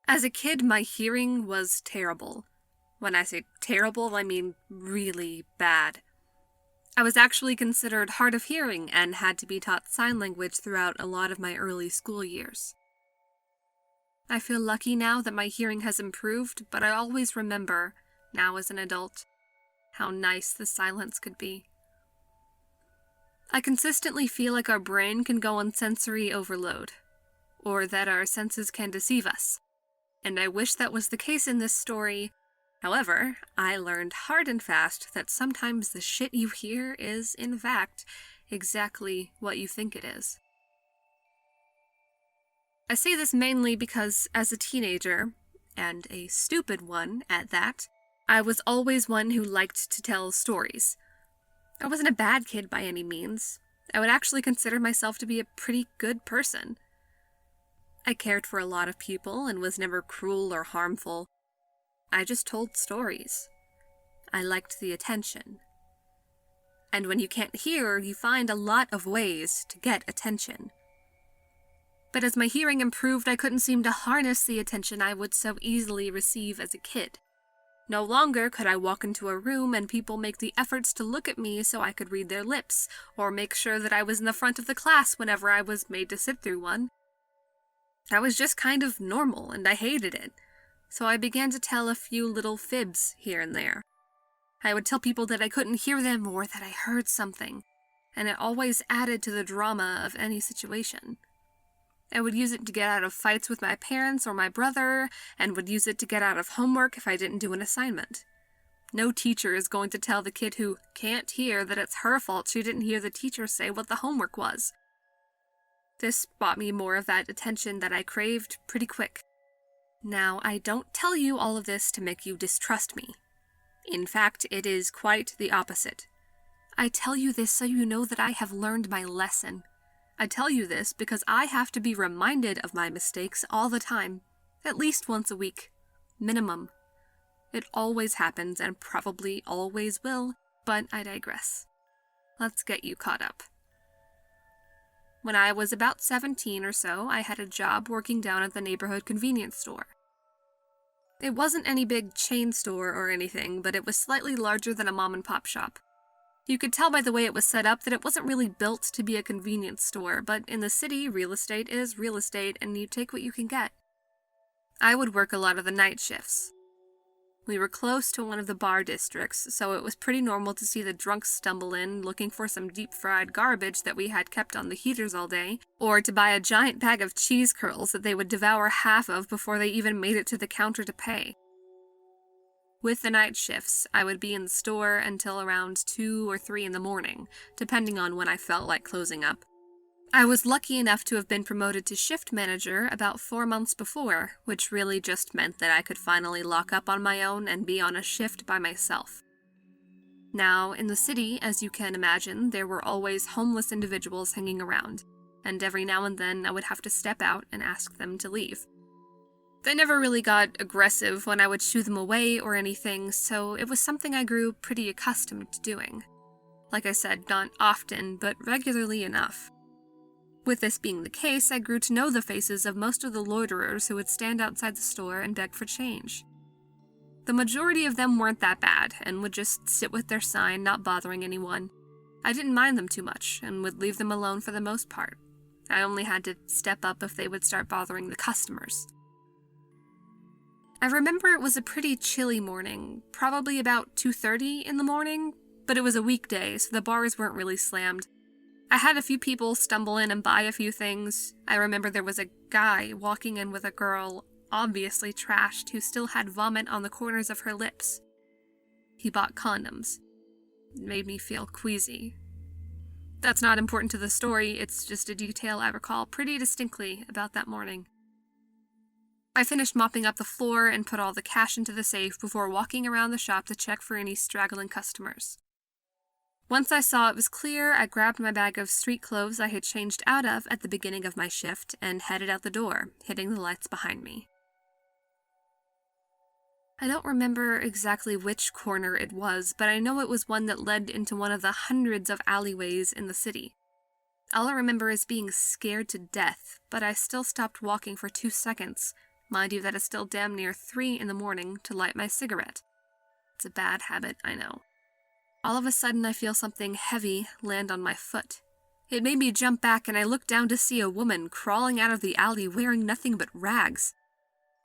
As a kid, my hearing was terrible. When I say terrible, I mean really bad. I was actually considered hard of hearing and had to be taught sign language throughout a lot of my early school years. I feel lucky now that my hearing has improved, but I always remember, now as an adult, how nice the silence could be. I consistently feel like our brain can go on sensory overload, or that our senses can deceive us, and I wish that was the case in this story. However, I learned hard and fast that sometimes the shit you hear is, in fact, exactly what you think it is. I say this mainly because, as a teenager, and a stupid one at that, I was always one who liked to tell stories. I wasn't a bad kid by any means. I would actually consider myself to be a pretty good person. I cared for a lot of people and was never cruel or harmful. I just told stories. I liked the attention. And when you can't hear, you find a lot of ways to get attention. But as my hearing improved, I couldn't seem to harness the attention I would so easily receive as a kid. No longer could I walk into a room and people make the efforts to look at me so I could read their lips, or make sure that I was in the front of the class whenever I was made to sit through one. I was just kind of normal, and I hated it, so I began to tell a few little fibs here and there. I would tell people that I couldn't hear them or that I heard something, and it always added to the drama of any situation. I would use it to get out of fights with my parents or my brother, and would use it to get out of homework if I didn't do an assignment. No teacher is going to tell the kid who can't hear that it's her fault she didn't hear the teacher say what the homework was. This bought me more of that attention that I craved pretty quick. Now, I don't tell you all of this to make you distrust me. In fact, it is quite the opposite. I tell you this so you know that I have learned my lesson. I tell you this because I have to be reminded of my mistakes all the time, at least once a week. Minimum. It always happens and probably always will, but I digress. Let's get you caught up. When I was about 17 or so, I had a job working down at the neighborhood convenience store. It wasn't any big chain store or anything, but it was slightly larger than a mom-and-pop shop. You could tell by the way it was set up that it wasn't really built to be a convenience store, but in the city, real estate is real estate, and you take what you can get. I would work a lot of the night shifts. We were close to one of the bar districts, so it was pretty normal to see the drunks stumble in looking for some deep-fried garbage that we had kept on the heaters all day, or to buy a giant bag of cheese curls that they would devour half of before they even made it to the counter to pay. With the night shifts, I would be in the store until around 2 or 3 in the morning, depending on when I felt like closing up. I was lucky enough to have been promoted to shift manager about 4 months before, which really just meant that I could finally lock up on my own and be on a shift by myself. Now, in the city, as you can imagine, there were always homeless individuals hanging around, and every now and then I would have to step out and ask them to leave. They never really got aggressive when I would shoo them away or anything, so it was something I grew pretty accustomed to doing. Like I said, not often, but regularly enough. With this being the case, I grew to know the faces of most of the loiterers who would stand outside the store and beg for change. The majority of them weren't that bad, and would just sit with their sign, not bothering anyone. I didn't mind them too much, and would leave them alone for the most part. I only had to step up if they would start bothering the customers. I remember it was a pretty chilly morning, probably about 2:30 in the morning, but it was a weekday, so the bars weren't really slammed. I had a few people stumble in and buy a few things. I remember there was a guy walking in with a girl, obviously trashed, who still had vomit on the corners of her lips. He bought condoms. It made me feel queasy. That's not important to the story, it's just a detail I recall pretty distinctly about that morning. I finished mopping up the floor and put all the cash into the safe before walking around the shop to check for any straggling customers. Once I saw it was clear, I grabbed my bag of street clothes I had changed out of at the beginning of my shift and headed out the door, hitting the lights behind me. I don't remember exactly which corner it was, but I know it was one that led into one of the hundreds of alleyways in the city. All I remember is being scared to death, but I still stopped walking for 2 seconds, Mind you, that is still damn near 3 in the morning to light my cigarette. It's a bad habit, I know. All of a sudden, I feel something heavy land on my foot. It made me jump back, and I looked down to see a woman crawling out of the alley wearing nothing but rags.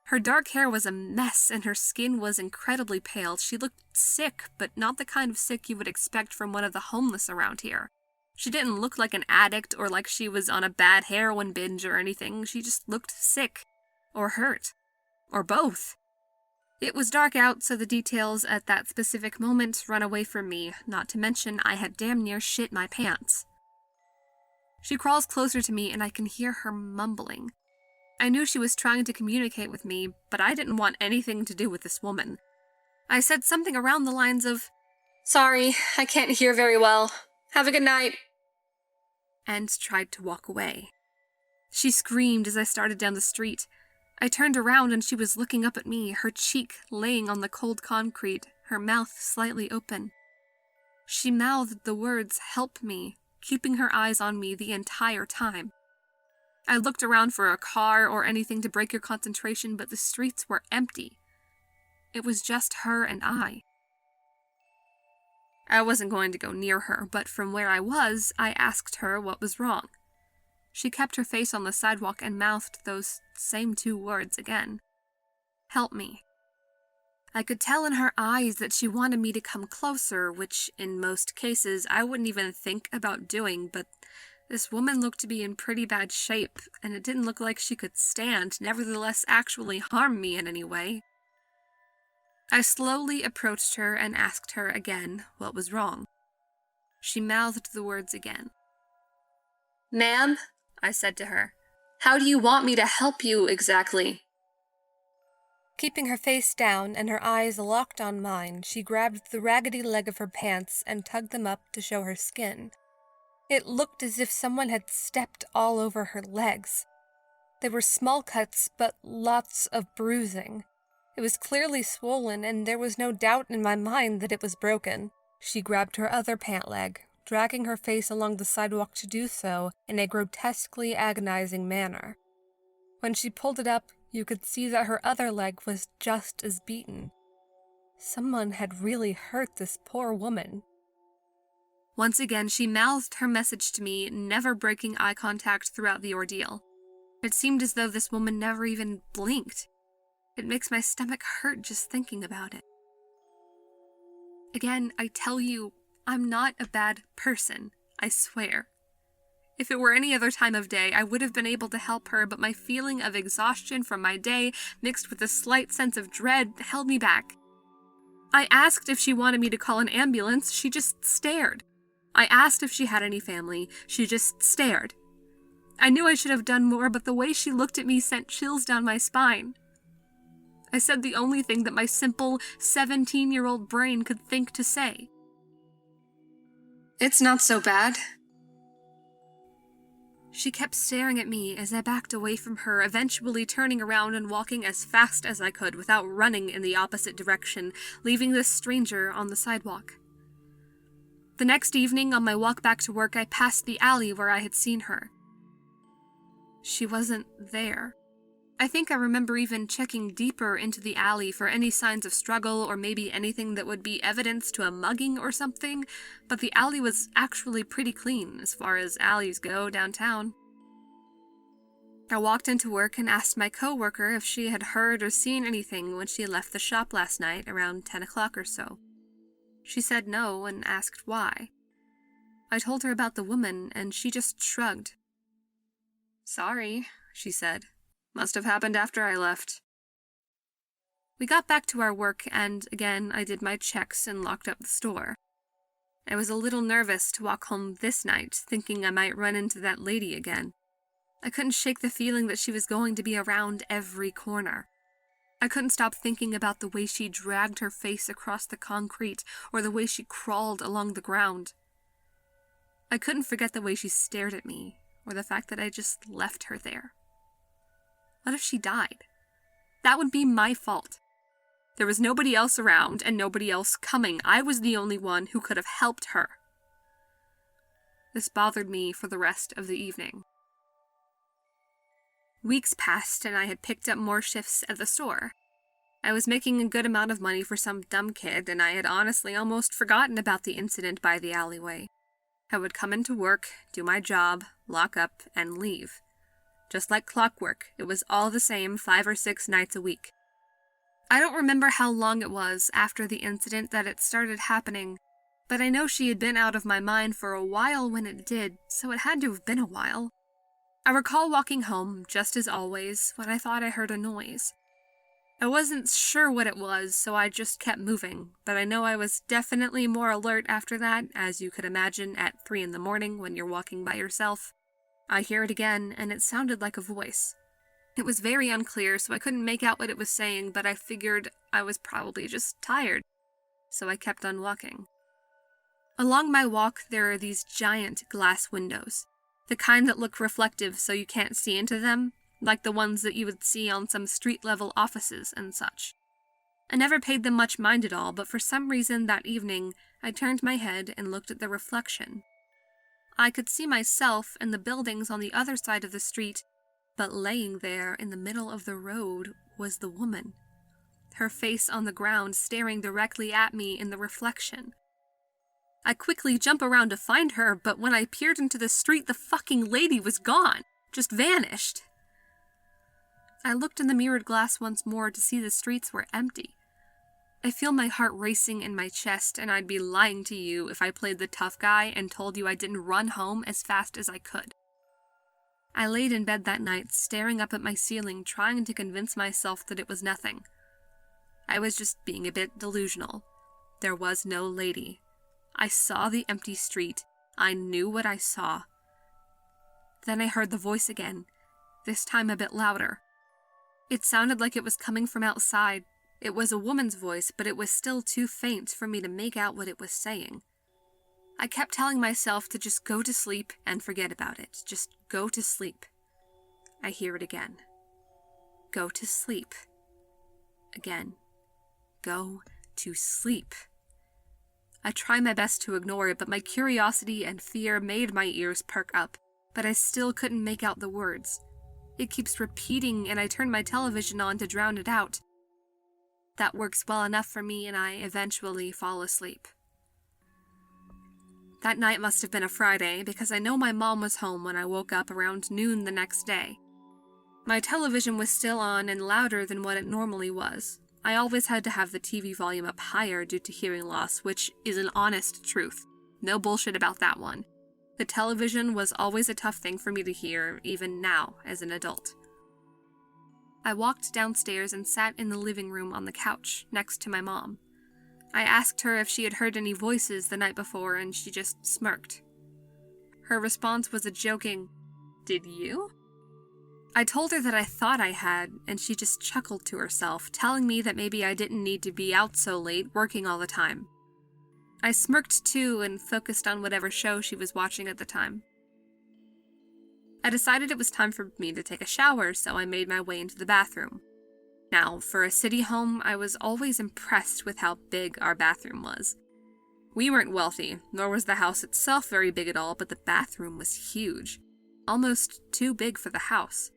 Her dark hair was a mess, and her skin was incredibly pale. She looked sick, but not the kind of sick you would expect from one of the homeless around here. She didn't look like an addict or like she was on a bad heroin binge or anything. She just looked sick. Or hurt. Or both. It was dark out, so the details at that specific moment run away from me, not to mention I had damn near shit my pants. She crawls closer to me and I can hear her mumbling. I knew she was trying to communicate with me, but I didn't want anything to do with this woman. I said something around the lines of, "Sorry, I can't hear very well. Have a good night," and tried to walk away. She screamed as I started down the street. I turned around and she was looking up at me, her cheek laying on the cold concrete, her mouth slightly open. She mouthed the words, "Help me," keeping her eyes on me the entire time. I looked around for a car or anything to break your concentration, but the streets were empty. It was just her and I. I wasn't going to go near her, but from where I was, I asked her what was wrong. She kept her face on the sidewalk and mouthed those same 2 words again. "Help me." I could tell in her eyes that she wanted me to come closer, which in most cases I wouldn't even think about doing, but this woman looked to be in pretty bad shape, and it didn't look like she could stand, nevertheless actually harm me in any way. I slowly approached her and asked her again what was wrong. She mouthed the words again. "Ma'am," I said to her, "how do you want me to help you exactly?" Keeping her face down and her eyes locked on mine, she grabbed the raggedy leg of her pants and tugged them up to show her skin. It looked as if someone had stepped all over her legs. They were small cuts, but lots of bruising. It was clearly swollen, and there was no doubt in my mind that it was broken. She grabbed her other pant leg, dragging her face along the sidewalk to do so in a grotesquely agonizing manner. When she pulled it up, you could see that her other leg was just as beaten. Someone had really hurt this poor woman. Once again, she mouthed her message to me, never breaking eye contact throughout the ordeal. It seemed as though this woman never even blinked. It makes my stomach hurt just thinking about it. Again, I tell you, I'm not a bad person, I swear. If it were any other time of day, I would have been able to help her, but my feeling of exhaustion from my day, mixed with a slight sense of dread, held me back. I asked if she wanted me to call an ambulance, she just stared. I asked if she had any family, she just stared. I knew I should have done more, but the way she looked at me sent chills down my spine. I said the only thing that my simple 17-year-old brain could think to say. "It's not so bad." She kept staring at me as I backed away from her, eventually turning around and walking as fast as I could without running in the opposite direction, leaving this stranger on the sidewalk. The next evening, on my walk back to work, I passed the alley where I had seen her. She wasn't there. I think I remember even checking deeper into the alley for any signs of struggle or maybe anything that would be evidence to a mugging or something, but the alley was actually pretty clean as far as alleys go downtown. I walked into work and asked my coworker if she had heard or seen anything when she left the shop last night around 10 o'clock or so. She said no and asked why. I told her about the woman and she just shrugged. "Sorry," she said. "Must have happened after I left." We got back to our work, and again I did my checks and locked up the store. I was a little nervous to walk home this night, thinking I might run into that lady again. I couldn't shake the feeling that she was going to be around every corner. I couldn't stop thinking about the way she dragged her face across the concrete, or the way she crawled along the ground. I couldn't forget the way she stared at me, or the fact that I just left her there. What if she died? That would be my fault. There was nobody else around and nobody else coming. I was the only one who could have helped her. This bothered me for the rest of the evening. Weeks passed and I had picked up more shifts at the store. I was making a good amount of money for some dumb kid, and I had honestly almost forgotten about the incident by the alleyway. I would come into work, do my job, lock up, and leave. Just like clockwork, it was all the same 5 or 6 nights a week. I don't remember how long it was after the incident that it started happening, but I know she had been out of my mind for a while when it did, so it had to have been a while. I recall walking home, just as always, when I thought I heard a noise. I wasn't sure what it was, so I just kept moving, but I know I was definitely more alert after that, as you could imagine at 3 in the morning when you're walking by yourself. I hear it again, and it sounded like a voice. It was very unclear, so I couldn't make out what it was saying, but I figured I was probably just tired, so I kept on walking. Along my walk, there are these giant glass windows, the kind that look reflective so you can't see into them, like the ones that you would see on some street-level offices and such. I never paid them much mind at all, but for some reason that evening, I turned my head and looked at the reflection. I could see myself and the buildings on the other side of the street, but laying there in the middle of the road was the woman, her face on the ground staring directly at me in the reflection. I quickly jump around to find her, but when I peered into the street, the fucking lady was gone, just vanished. I looked in the mirrored glass once more to see the streets were empty. I feel my heart racing in my chest, and I'd be lying to you if I played the tough guy and told you I didn't run home as fast as I could. I laid in bed that night, staring up at my ceiling, trying to convince myself that it was nothing. I was just being a bit delusional. There was no lady. I saw the empty street. I knew what I saw. Then I heard the voice again, this time a bit louder. It sounded like it was coming from outside. It was a woman's voice, but it was still too faint for me to make out what it was saying. I kept telling myself to just go to sleep and forget about it. Just go to sleep. I hear it again. Go to sleep. Again. Go to sleep. I try my best to ignore it, but my curiosity and fear made my ears perk up, but I still couldn't make out the words. It keeps repeating, and I turn my television on to drown it out. That works well enough for me, and I eventually fall asleep. That night must have been a Friday, because I know my mom was home when I woke up around noon the next day. My television was still on and louder than what it normally was. I always had to have the TV volume up higher due to hearing loss, which is an honest truth. No bullshit about that one. The television was always a tough thing for me to hear, even now, as an adult. I walked downstairs and sat in the living room on the couch, next to my mom. I asked her if she had heard any voices the night before, and she just smirked. Her response was a joking, "Did you?" I told her that I thought I had, and she just chuckled to herself, telling me that maybe I didn't need to be out so late, working all the time. I smirked too and focused on whatever show she was watching at the time. I decided it was time for me to take a shower, so I made my way into the bathroom. Now, for a city home, I was always impressed with how big our bathroom was. We weren't wealthy, nor was the house itself very big at all, but the bathroom was huge. Almost too big for the house.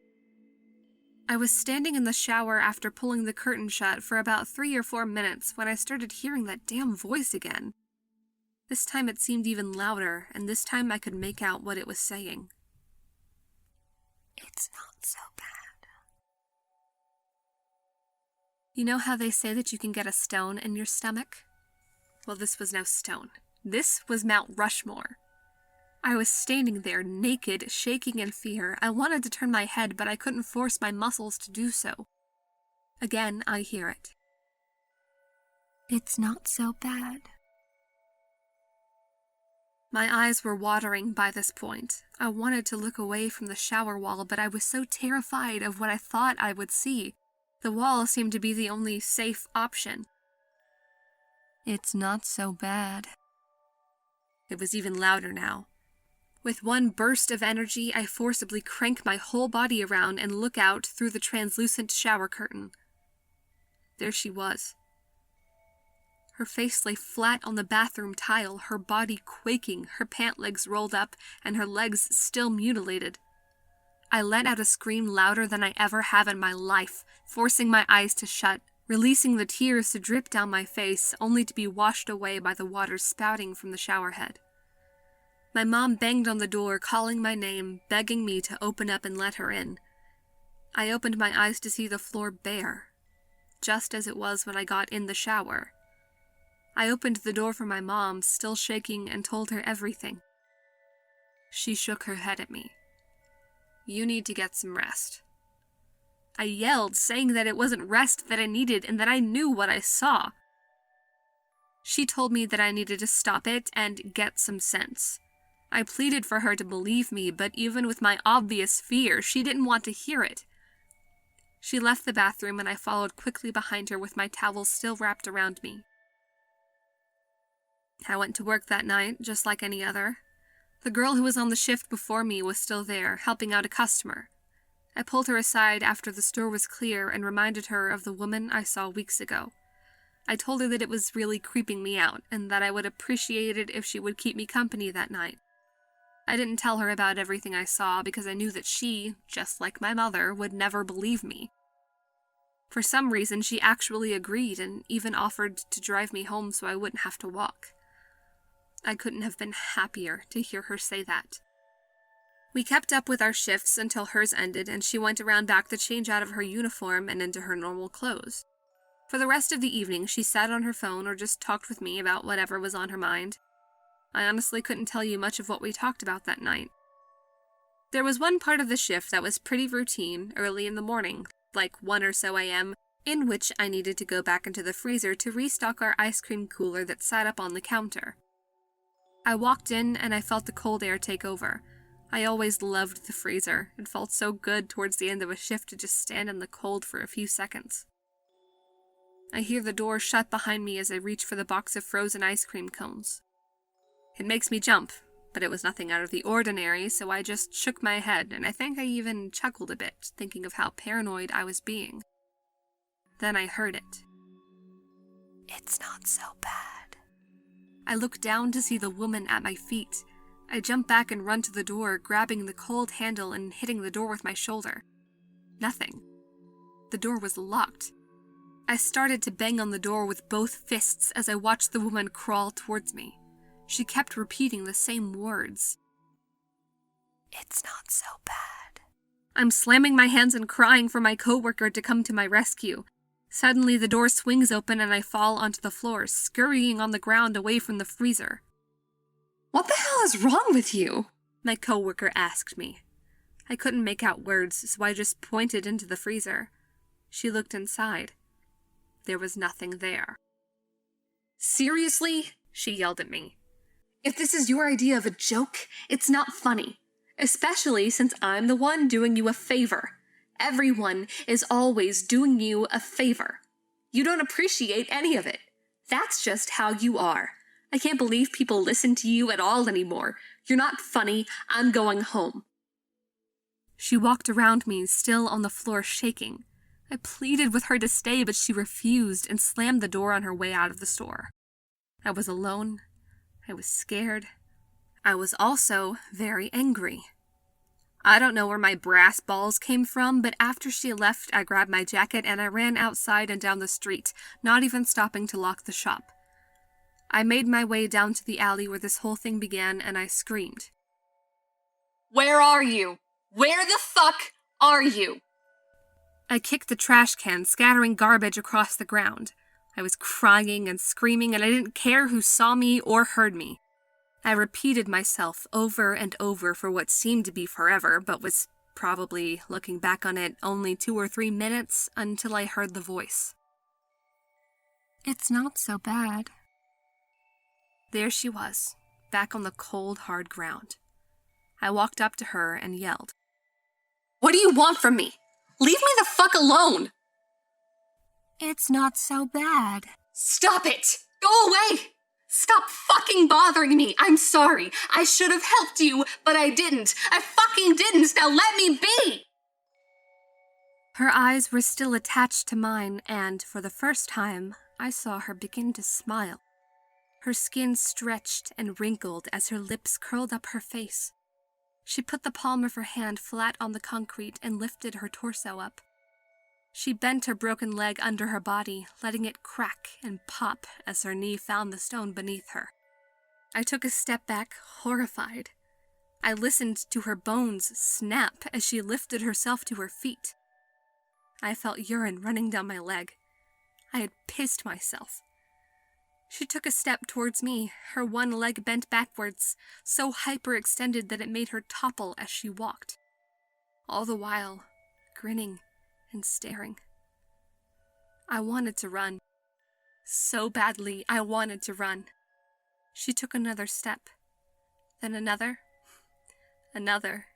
I was standing in the shower after pulling the curtain shut for about 3 or 4 minutes when I started hearing that damn voice again. This time it seemed even louder, and this time I could make out what it was saying. It's not so bad. You know how they say that you can get a stone in your stomach? Well, this was no stone. This was Mount Rushmore. I was standing there, naked, shaking in fear. I wanted to turn my head, but I couldn't force my muscles to do so. Again, I hear it. It's not so bad. My eyes were watering by this point. I wanted to look away from the shower wall, but I was so terrified of what I thought I would see. The wall seemed to be the only safe option. It's not so bad. It was even louder now. With one burst of energy, I forcibly crank my whole body around and look out through the translucent shower curtain. There she was. Her face lay flat on the bathroom tile, her body quaking, her pant legs rolled up, and her legs still mutilated. I let out a scream louder than I ever have in my life, forcing my eyes to shut, releasing the tears to drip down my face, only to be washed away by the water spouting from the shower head. My mom banged on the door, calling my name, begging me to open up and let her in. I opened my eyes to see the floor bare, just as it was when I got in the shower. I opened the door for my mom, still shaking, and told her everything. She shook her head at me. "You need to get some rest." I yelled, saying that it wasn't rest that I needed and that I knew what I saw. She told me that I needed to stop it and get some sense. I pleaded for her to believe me, but even with my obvious fear, she didn't want to hear it. She left the bathroom and I followed quickly behind her with my towel still wrapped around me. I went to work that night, just like any other. The girl who was on the shift before me was still there, helping out a customer. I pulled her aside after the store was clear and reminded her of the woman I saw weeks ago. I told her that it was really creeping me out, and that I would appreciate it if she would keep me company that night. I didn't tell her about everything I saw because I knew that she, just like my mother, would never believe me. For some reason, she actually agreed and even offered to drive me home so I wouldn't have to walk. I couldn't have been happier to hear her say that. We kept up with our shifts until hers ended, and she went around back to change out of her uniform and into her normal clothes. For the rest of the evening, she sat on her phone or just talked with me about whatever was on her mind. I honestly couldn't tell you much of what we talked about that night. There was one part of the shift that was pretty routine, early in the morning, like 1 or so a.m., in which I needed to go back into the freezer to restock our ice cream cooler that sat up on the counter. I walked in and I felt the cold air take over. I always loved the freezer. It felt so good towards the end of a shift to just stand in the cold for a few seconds. I hear the door shut behind me as I reach for the box of frozen ice cream cones. It makes me jump, but it was nothing out of the ordinary, so I just shook my head, and I think I even chuckled a bit, thinking of how paranoid I was being. Then I heard it. "It's not so bad." I look down to see the woman at my feet. I jump back and run to the door, grabbing the cold handle and hitting the door with my shoulder. Nothing. The door was locked. I started to bang on the door with both fists as I watched the woman crawl towards me. She kept repeating the same words. "It's not so bad." I'm slamming my hands and crying for my coworker to come to my rescue. Suddenly, the door swings open and I fall onto the floor, scurrying on the ground away from the freezer. "What the hell is wrong with you?" my coworker asked me. I couldn't make out words, so I just pointed into the freezer. She looked inside. There was nothing there. "Seriously?" she yelled at me. "If this is your idea of a joke, it's not funny. Especially since I'm the one doing you a favor. Everyone is always doing you a favor. You don't appreciate any of it. That's just how you are. I can't believe people listen to you at all anymore. You're not funny. I'm going home." She walked around me, still on the floor shaking. I pleaded with her to stay, but she refused and slammed the door on her way out of the store. I was alone. I was scared. I was also very angry. I don't know where my brass balls came from, but after she left, I grabbed my jacket and I ran outside and down the street, not even stopping to lock the shop. I made my way down to the alley where this whole thing began, and I screamed. "Where are you? Where the fuck are you?" I kicked the trash can, scattering garbage across the ground. I was crying and screaming, and I didn't care who saw me or heard me. I repeated myself over and over for what seemed to be forever, but was probably, looking back on it, only 2 or 3 minutes until I heard the voice. "It's not so bad." There she was, back on the cold, hard ground. I walked up to her and yelled, "What do you want from me? Leave me the fuck alone!" "It's not so bad." "Stop it! Go away! Stop fucking bothering me! I'm sorry. I should have helped you, but I didn't. I fucking didn't. Now let me be!" Her eyes were still attached to mine, and for the first time, I saw her begin to smile. Her skin stretched and wrinkled as her lips curled up her face. She put the palm of her hand flat on the concrete and lifted her torso up. She bent her broken leg under her body, letting it crack and pop as her knee found the stone beneath her. I took a step back, horrified. I listened to her bones snap as she lifted herself to her feet. I felt urine running down my leg. I had pissed myself. She took a step towards me, her one leg bent backwards, so hyperextended that it made her topple as she walked. All the while, grinning and staring. I wanted to run. So badly, I wanted to run. She took another step, then another, another.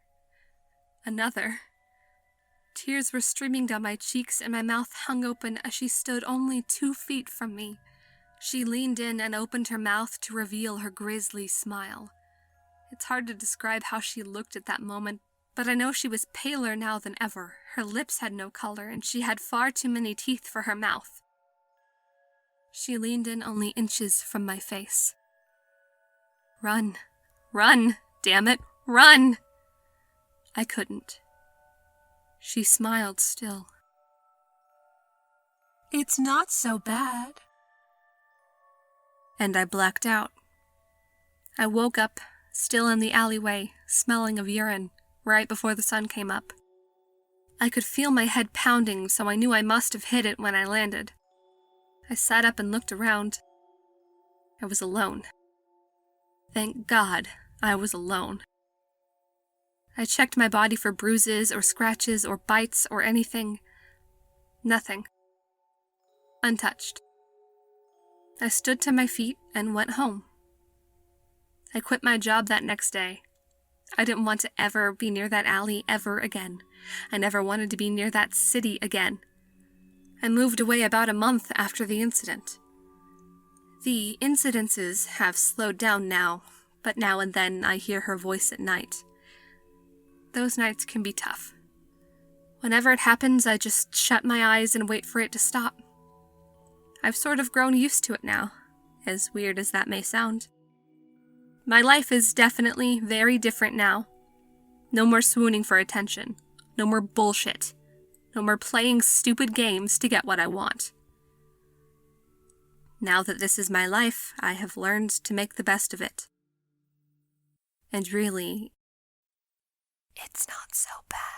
Tears were streaming down my cheeks and my mouth hung open as she stood only 2 feet from me. She leaned in and opened her mouth to reveal her grisly smile. It's hard to describe how she looked at that moment, but I know she was paler now than ever. Her lips had no color, and she had far too many teeth for her mouth. She leaned in only inches from my face. Run, damn it, run! I couldn't. She smiled still. It's not so bad. And I blacked out. I woke up, still in the alleyway, smelling of urine, right before the sun came up. I could feel my head pounding, so I knew I must have hit it when I landed. I sat up and looked around. I was alone. Thank God I was alone. I checked my body for bruises or scratches or bites or anything. Nothing. Untouched. I stood to my feet and went home. I quit my job that next day. I didn't want to ever be near that alley ever again. I never wanted to be near that city again. I moved away about a month after the incident. The incidences have slowed down now, but now and then I hear her voice at night. Those nights can be tough. Whenever it happens, I just shut my eyes and wait for it to stop. I've sort of grown used to it now, as weird as that may sound. My life is definitely very different now. No more swooning for attention. No more bullshit. No more playing stupid games to get what I want. Now that this is my life, I have learned to make the best of it. And really, it's not so bad.